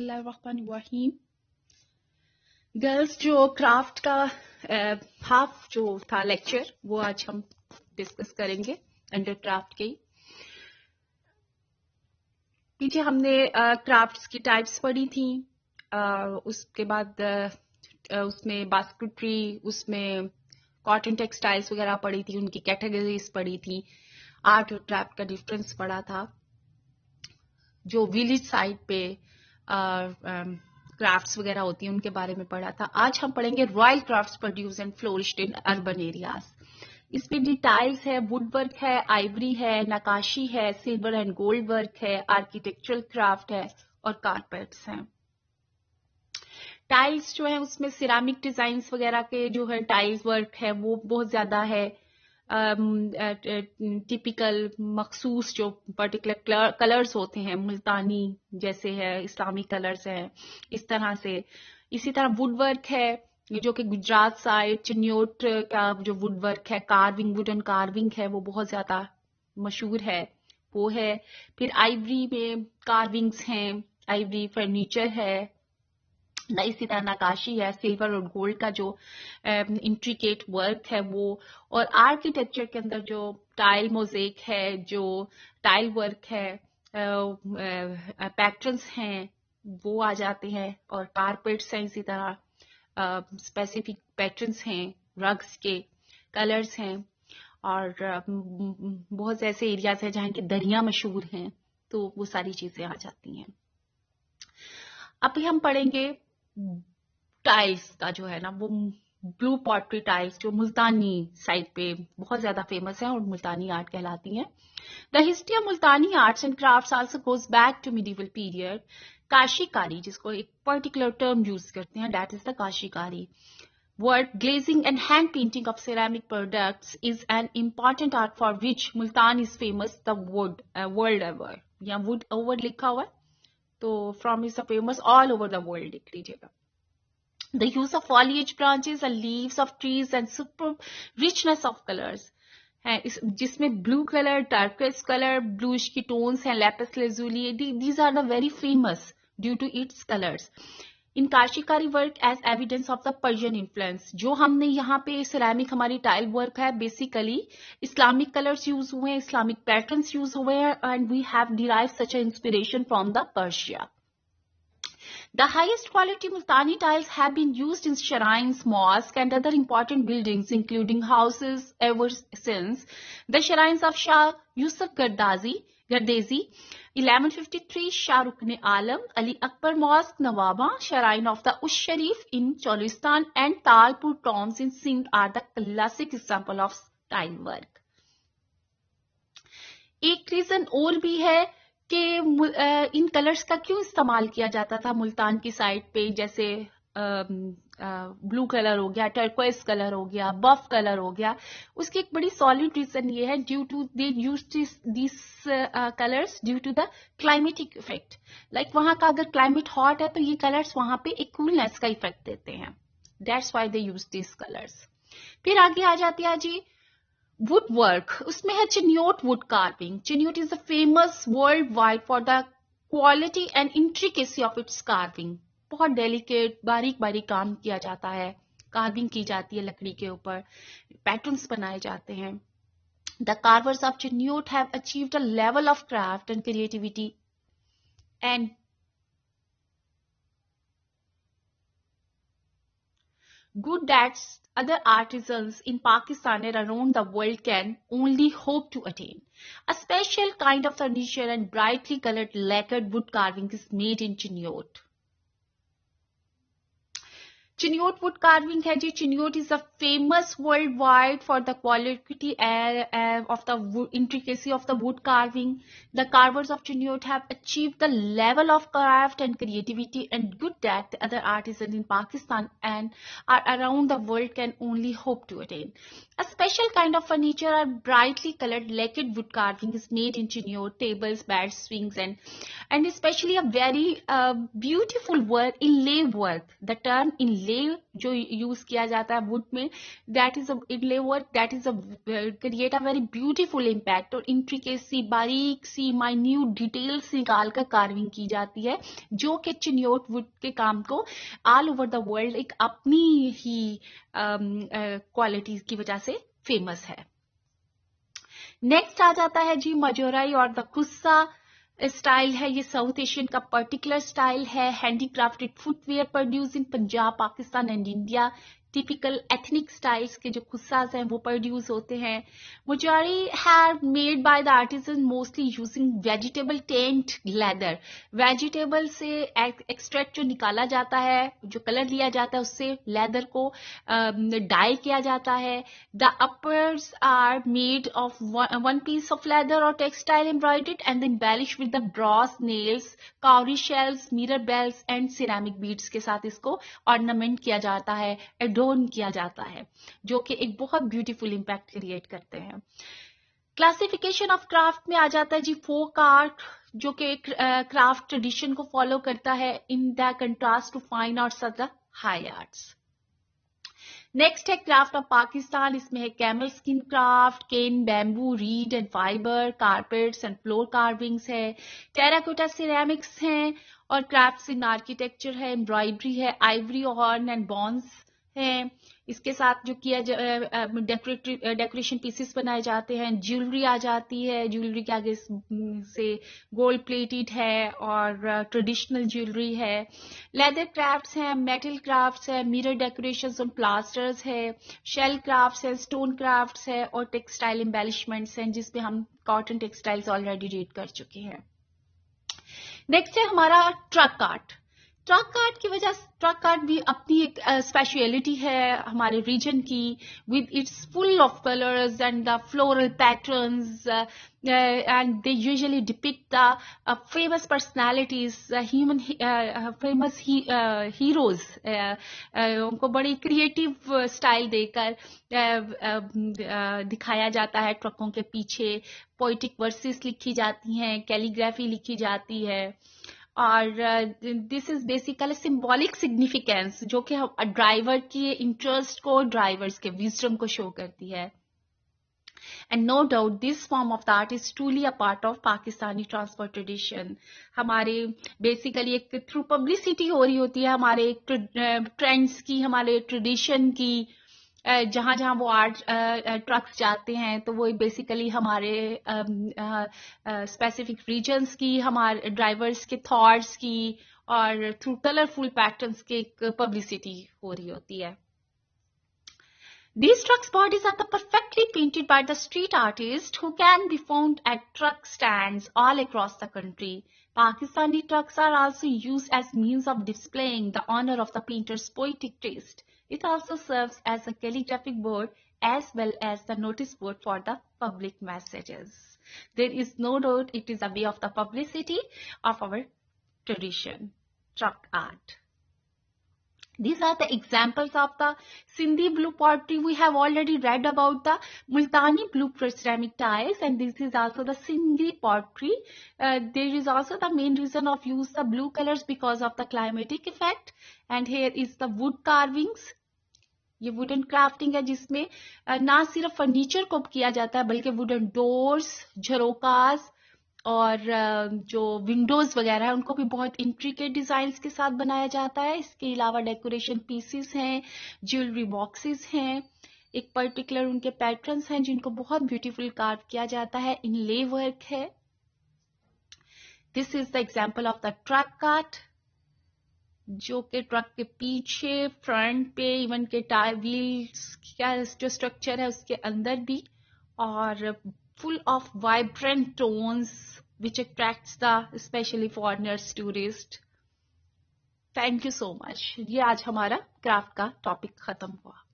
बिस्मिल्लाहिर्रहमानिर्रहीम। गर्ल्स जो क्राफ्ट का हाफ जो था लेक्चर वो आज हम डिस्कस करेंगे अंडर क्राफ्ट के। पीछे हमने क्राफ्ट्स की टाइप्स पढ़ी थी, उसके बाद उसमें बास्केटरी, उसमें कॉटन टेक्सटाइल्स वगैरह पढ़ी थी, उनकी कैटेगरीज पढ़ी थी, आर्ट और क्राफ्ट का डिफरेंस पढ़ा था, जो विलेज साइड पे क्राफ्ट्स वगैरह होती हैं उनके बारे में पढ़ा था। आज हम पढ़ेंगे royal crafts produce and flourished in urban areas. इसमें डिटाइल्स है, वुड वर्क है, आइवरी है, नकाशी है, सिल्वर एंड गोल्ड वर्क है, आर्किटेक्चरल क्राफ्ट है और कारपेट्स हैं। टाइल्स जो है उसमें सिरामिक डिजाइन्स वगैरह के जो है टाइल्स वर्क है वो बहुत ज्यादा है। टिपिकल मखसूस जो पर्टिकुलर कलर्स होते हैं, मुल्तानी जैसे है, इस्लामिक कलर्स हैं, इस तरह से। इसी तरह वुड वर्क है जो कि गुजरात साइड चिन्योट का जो वुड वर्क है, कार्विंग, वुडन कार्विंग है, वो बहुत ज्यादा मशहूर है, वो है। फिर आइवरी में कार्विंग्स हैं, आइवरी फर्नीचर है, इसी तरह नकाशी है, सिल्वर और गोल्ड का जो इंट्रिकेट वर्क है वो। और आर्किटेक्चर के अंदर जो टाइल मोज़ेक है, जो टाइल वर्क है, पैटर्न्स हैं वो आ जाते हैं। और कारपेट्स हैं, इसी तरह स्पेसिफिक पैटर्न्स हैं, रग्स के कलर्स हैं। और बहुत से ऐसे एरियाज हैं जहाँ की दरिया मशहूर हैं, तो वो सारी चीजें आ जाती हैं। अब हम पढ़ेंगे टाइल्स का जो है ना, वो ब्लू पॉटरी टाइल्स जो मुल्तानी साइड पे बहुत ज्यादा फेमस है और मुल्तानी आर्ट कहलाती हैं। The history of Multani arts and crafts also goes back to medieval period. Kashikari, जिसको एक पर्टिकुलर टर्म यूज करते हैं, that is the Kashikari. Work, glazing and hand painting of ceramic products is an important art for which Multan is famous the world over। यहाँ wood over लिखा हुआ है, तो from is famous all over the world, लिख लीजिएगा। The use of foliage, branches and leaves of trees and superb richness of colors है, जिसमें blue colour, turquoise colour, bluish की टोन्स हैं, Lapis lazuli, these are the very famous due to its colors। In Kashikari work as evidence of the Persian influence. जो हमने यहाँ पे ceramic हमारी tile work है, बेसिकली इस्लामिक कलर्स यूज हुए हैं, इस्लामिक पैटर्न्स यूज हुए हैं, and we have derived such inspiration from the Persia. The highest quality Multani tiles have been used in shrines, mosques and other important buildings including houses ever since the shrines of Shah Yusuf Gardezi, 1153, Shah Rukn Alam, Ali Akbar Mosque, Nawaba, Shrine of the Ush Sharif in Cholistan and Talpur tombs in Sindh are the classic example of tile work. एक reason और भी है कि इन colours का क्यों इस्तेमाल किया जाता था मुल्तान की साइड पे, जैसे ब्लू कलर हो गया, टर्कोइज कलर हो गया, बफ कलर हो गया। उसकी एक बड़ी सॉलिड रीजन ये है, due to they use this colours due to the climatic effect. Like वहां का अगर क्लाइमेट हॉट है तो ये कलर्स वहां पे एक कूलनेस का इफेक्ट देते हैं, that's why they use this colours. फिर आगे आ जाती है जी वुड वर्क, उसमें है Chiniot wood carving. Chiniot is the famous worldwide for the quality and intricacy of its carving. बहुत डेलिकेट, बारीक बारीक काम किया जाता है, कार्विंग की जाती है लकड़ी के ऊपर, पैटर्न्स बनाए जाते हैं। The carvers of Chiniot have achieved a level of craft and creativity and good that other artisans in Pakistan and around the world can only hope to attain. A special kind of furniture and brightly colored lacquered wood carving is made in Chinniyot. Chiniot wood carving है जी। Chiniot is the famous worldwide for the quality of the intricacy of the wood carving. The carvers of Chiniot have achieved the level of craft and creativity and good that the other artisan in Pakistan and are around the world can only hope to attain. A special kind of furniture or brightly colored lacquered wood carving is made in Chinniyot, tables, beds, swings, and especially a very beautiful work, inlay work. The term inlay इनले जो use किया जाता है would में, that is inlay work that is create a very beautiful impact, और intricacy बारीक सी minute details निकाल कर carving की जाती है, जो कि चिन्योट वुड के काम को ऑल ओवर द वर्ल्ड एक अपनी ही क्वालिटी की वजह से फेमस है। नेक्स्ट आ जाता है जी मजोराई और द कुस्सा स्टाइल है। ये साउथ एशियन का पर्टिकुलर स्टाइल है। Handicrafted footwear produce in Punjab, Pakistan and India. Typical ethnic styles के जो कुस्साज हैं वो प्रोड्यूस होते हैं। मुजारी है made by the artisan mostly using vegetable tanned leather. Vegetable से एक्सट्रैक्ट जो निकाला जाता है, जो कलर लिया जाता है, उससे लेदर को डाई किया जाता है। The uppers are made of one piece of leather और textile embroidered and embellish with the brass nails, cowrie shells, mirror bells and ceramic beads के साथ इसको ऑर्नामेंट किया जाता है, एडोर्न किया जाता है, जो कि एक बहुत ब्यूटीफुल इम्पैक्ट क्रिएट करते हैं। क्लासिफिकेशन ऑफ क्राफ्ट में आ जाता है जी फोक आर्ट, जो कि क्राफ्ट ट्रेडिशन को फॉलो करता है in the contrast to fine arts of the high arts. Next है क्राफ्ट ऑफ पाकिस्तान। इसमें है camel skin craft, cane, bamboo, reed and fibre, carpets and floor carvings है, टेराकोटा सिरेमिक्स हैं, और क्राफ्ट्स इन आर्किटेक्चर है, embroidery है, ivory horn and bones है। इसके साथ जो किया डेकोरेशन पीसेस बनाए जाते हैं। ज्वेलरी आ जाती है, ज्वेलरी के आगे से गोल्ड प्लेटेड है और ट्रेडिशनल ज्वेलरी है। लेदर क्राफ्ट्स हैं, मेटल क्राफ्ट्स है, मिरर डेकोरेशंस ऑन प्लास्टर्स है, शेल क्राफ्ट्स है, स्टोन क्राफ्ट्स है, और टेक्सटाइल एम्बेलिशमेंट्स हैं, जिसपे हम कॉटन टेक्सटाइल्स ऑलरेडी रीड कर चुके हैं। नेक्स्ट है हमारा ट्रक आर्ट। ट्रक आर्ट की वजह ट्रक आर्ट भी अपनी एक स्पेशलिटी है हमारे रीजन की, with its full of colours and the floral patterns, and they usually depict the famous personalities, human famous heroes. उनको बड़ी क्रिएटिव स्टाइल देकर दिखाया जाता है। ट्रकों के पीछे पोइटिक वर्सेस लिखी जाती हैं, कैलीग्राफी लिखी जाती है, और this is basically symbolic significance, जो कि ड्राइवर के इंटरेस्ट को, ड्राइवर्स के विजडम को शो करती है। And no doubt this form of the art is truly a part of Pakistani transport tradition. हमारे बेसिकली एक थ्रू पब्लिसिटी हो रही होती है हमारे ट्रेंड्स की, हमारे ट्रेडिशन की। जहां जहां वो आर्ट ट्रक्स जाते हैं तो वो बेसिकली हमारे स्पेसिफिक रीजन्स की, हमारे ड्राइवर्स के थॉट्स की, और थ्रू कलरफुल पैटर्न्स की एक पब्लिसिटी हो रही होती है। These trucks' bodies are perfectly painted by the street artists who can be found at truck stands all across the country. Pakistani trucks are also used as means of displaying the honor of the painter's poetic taste. It also serves as a calligraphic board as well as the notice board for the public messages. There is no doubt it is a way of the publicity of our tradition, truck art. These are the examples of the Sindhi blue pottery. We have already read about the Multani blue ceramic tiles, and this is also the Sindhi pottery. There is also the main reason of use the blue colors because of the climatic effect. And here is the wood carvings. ये wooden crafting है, जिसमें ना सिर्फ furniture को किया जाता है बल्कि वुडन डोर्स, झरोकास और जो विंडोज वगैरह है उनको भी बहुत इंट्रिकेट डिजाइन्स के साथ बनाया जाता है। इसके अलावा डेकोरेशन पीसेस हैं, ज्वेलरी बॉक्सेस हैं, एक पर्टिकुलर उनके पैटर्न्स हैं जिनको बहुत ब्यूटीफुल कार्व किया जाता है, इनले वर्क है। This is the example of the truck art, जो कि ट्रक के पीछे, फ्रंट पे, इवन के टायर व्हील्स का जो स्ट्रक्चर है उसके अंदर भी, और full of vibrant tones which attracts the especially foreigners, tourists. Thank you so much. ये आज हमारा क्राफ्ट का टॉपिक खत्म हुआ।